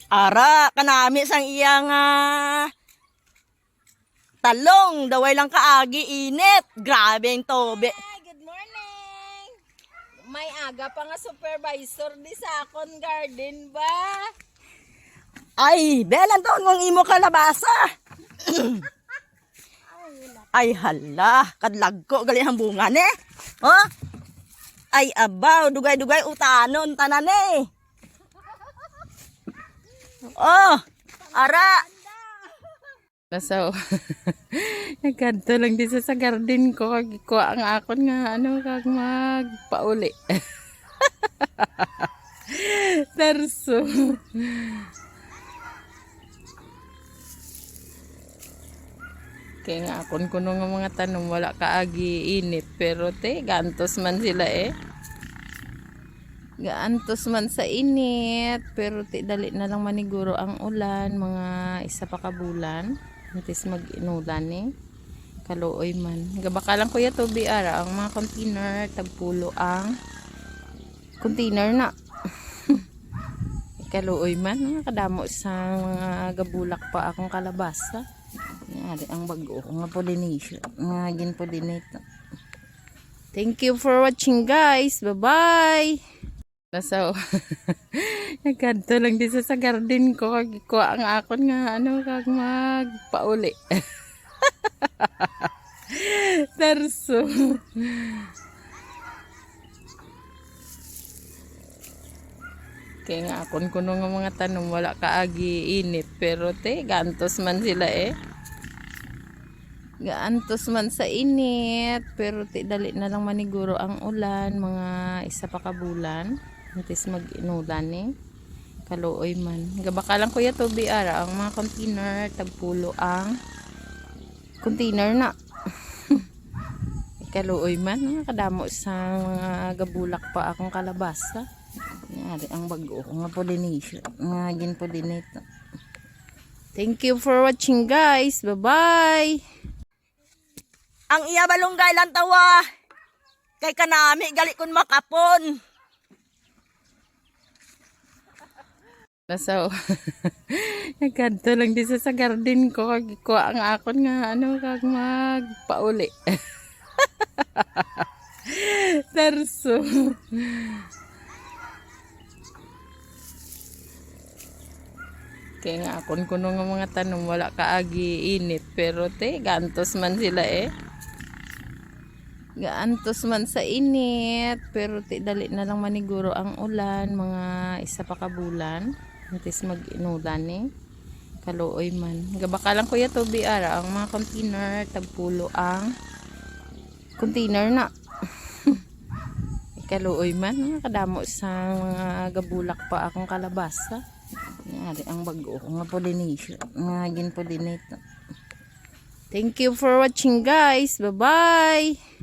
Ara, kanami sang iyang talong. Daway lang kaagi init. Grabe yung tobe. Hi, good morning. May aga pa nga supervisor di sa akon garden ba? Ay, belan taon mong imo kalabasa. Ay hala, kadlag ko gali ang bunga ne. Oh? Ay abaw, dugay-dugay utanon tanan eh. Oh, ara. So, nagkanto lang di sa garden ko. Kagikuha ang akon nga kag magpauli. Tarso. Kaya nga akon kuno nga mga tanong wala kaagi init. Pero te, gantos man sila eh. Gaantos man sa init. Pero te, dali na lang maniguro ang ulan. Mga isa pa ka bulan. Antes mag-inulan eh. Kaluoy man. Gabakalang kuya to biara ang mga container. Tagpulo ang container na. Kaluoy man. Kadamo sa mga gabulak pa akong kalabasa. Yari ang bago nga pollination. Nga gin-pollinate. Thank you for watching guys. Bye-bye. So, nagkanto lang di sa garden ko. Kagikuha ang akon nga kag magpauli. Tarso. Kaya nga akon kuno nga mga tanong wala kaagi init. Pero te, gantos man sila eh. Gaantos man sa init. Pero te, dali na lang maniguro ang ulan. Mga isa pa ka bulan. Antes mag-inulan eh. Kaluoy man. Gabakalang kuya to biara ang mga container. Tagpulo ang container na. Kaluoy man. Kadamo sa mga gabulak pa akong kalabasa. Yari ang bago nga pollination. Nga gin-pollinate. Thank you for watching guys. Bye-bye. Ang iya balunggay lang tawa. Kay kanami gali kun makapon. So, nagkanto lang di sa garden ko. Kagikuha ang akon nga kag magpauli. Tarso. Kaya nga akon kuno nga mga tanong wala kaagi init. Pero te, gantos man sila eh. Gaantos man sa init. Pero te, dali na lang maniguro ang ulan. Mga isa pa ka bulan. Antes mag-inulan eh. Kaluoy man. Gabakalang kuya to biara ang mga container. Tagpulo ang container na. Kaluoy man. Kadamo sa mga gabulak pa akong kalabasa. Yari ang bago nga pollination. Nga gin-pollinate. Thank you for watching guys. Bye-bye.